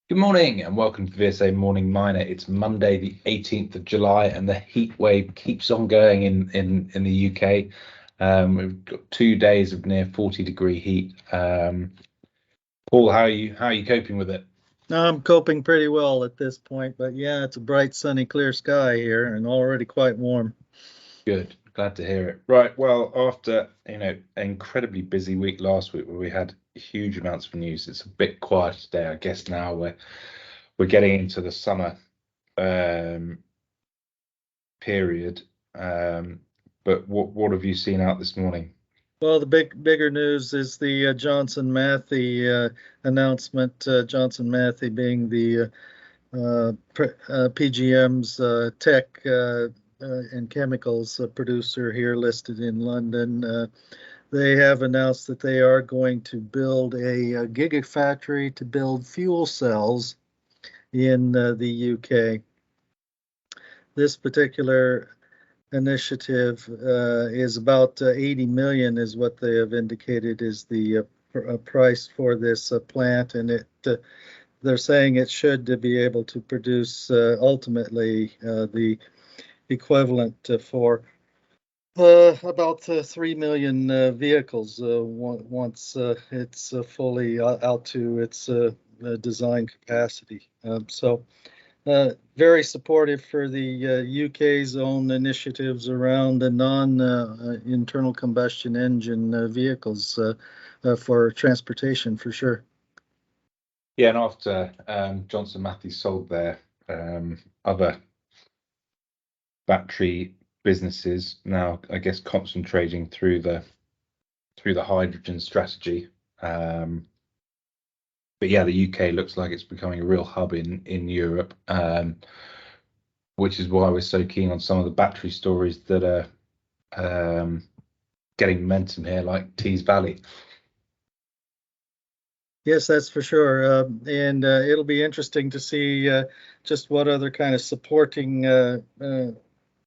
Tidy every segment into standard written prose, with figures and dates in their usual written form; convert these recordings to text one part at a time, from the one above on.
Good morning and welcome to VSA Morning Miner. It's Monday, the 18th of July, and the heat wave keeps on going in the UK. We've got 2 days of near 40-degree heat. Paul, how are you coping with it? I'm coping pretty well at this point, but yeah, it's a bright, sunny, clear sky here and already quite warm. Good, glad to hear it. Right, well, after an incredibly busy week last week where we had huge amounts of news, it's a bit quiet today. I guess now we're getting into the summer period. But what have you seen out this morning? Well, the bigger news is the Johnson Matthey announcement. Johnson Matthey being the PGM's tech and chemicals producer here listed in London. They have announced that they are going to build a gigafactory to build fuel cells in the UK. This particular initiative is about 80 million is what they have indicated is the price for this plant, and they're saying it should be able to produce ultimately the equivalent for about 3 million vehicles once it's fully out to its design capacity. Very supportive for the UK's own initiatives around the non-internal combustion engine vehicles for transportation, for sure. Yeah, and after Johnson Matthey sold their other battery businesses, now I guess concentrating through the hydrogen strategy. But yeah, the UK looks like it's becoming a real hub in Europe, which is why we're so keen on some of the battery stories that are getting momentum here, like Tees Valley. Yes, that's for sure. And it'll be interesting to see just what other kind of supporting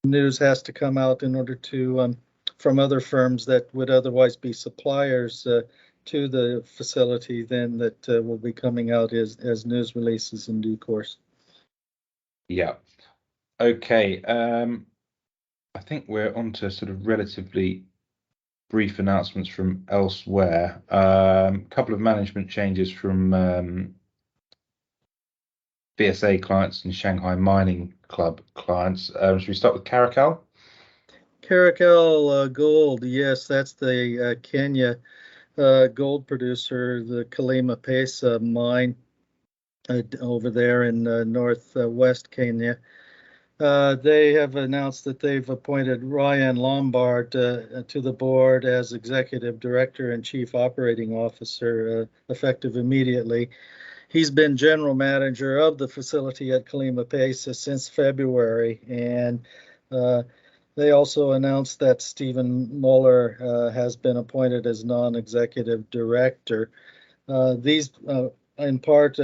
news has to come out in order to from other firms that would otherwise be suppliers to the facility then that will be coming out as news releases in due course. Yeah. Okay. I think we're on to sort of relatively brief announcements from elsewhere. A couple of management changes from VSA clients and Shanghai Mining Club clients. Should we start with Caracal? Caracal Gold, yes, that's the Kenya gold producer, the Kalima Pesa mine over there in northwest Kenya. They have announced that they've appointed Ryan Lombard to the board as executive director and chief operating officer, effective immediately. He's been general manager of the facility at Kalima Pesa since February, and they also announced that Stephen Muller has been appointed as non-executive director. These in part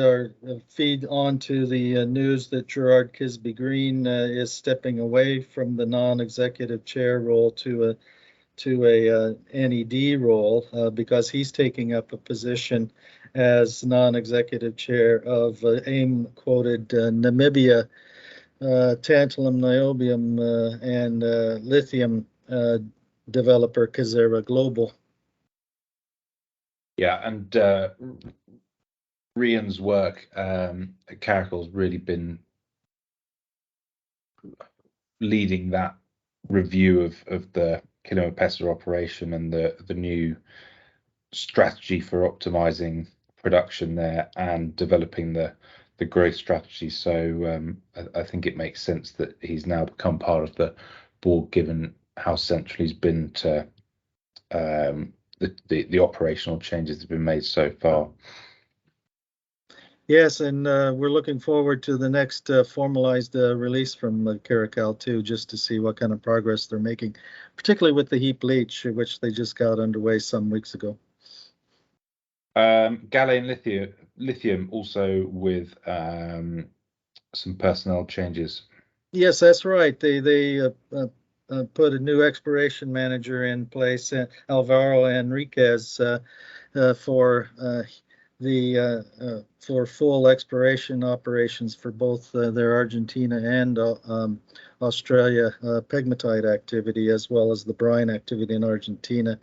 feed on to the news that Gerard Kisby-Green is stepping away from the non-executive chair role to a NED role because he's taking up a position as non-executive chair of AIM quoted Namibia tantalum, niobium, and lithium developer Kazera Global. Yeah, and Rian's work at Caracal's really been leading that review of the Kalima Pesa operation and the new strategy for optimizing production there and developing the growth strategy. So I think it makes sense that he's now become part of the board, given how central he's been to the operational changes that have been made so far. Yes, and we're looking forward to the next formalized release from Caracal too, just to see what kind of progress they're making, particularly with the heap leach, which they just got underway some weeks ago. Galilean lithium also with some personnel changes. Yes, that's right. They put a new exploration manager in place, Alvaro Enriquez, for for full exploration operations for both their Argentina and Australia pegmatite activity, as well as the brine activity in Argentina.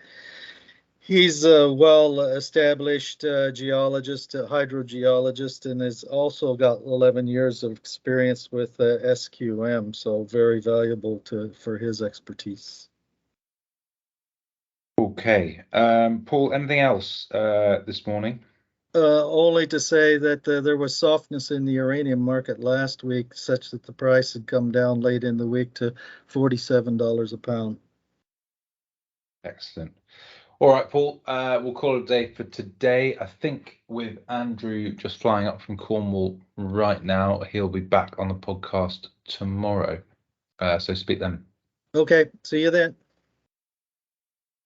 He's a well-established geologist, hydrogeologist, and has also got 11 years of experience with SQM, so very valuable for his expertise. Okay. Paul, anything else this morning? Only to say that there was softness in the uranium market last week, such that the price had come down late in the week to $47 a pound. Excellent. All right, Paul, we'll call it a day for today. I think with Andrew just flying up from Cornwall right now, he'll be back on the podcast tomorrow. So speak then. Okay, see you then.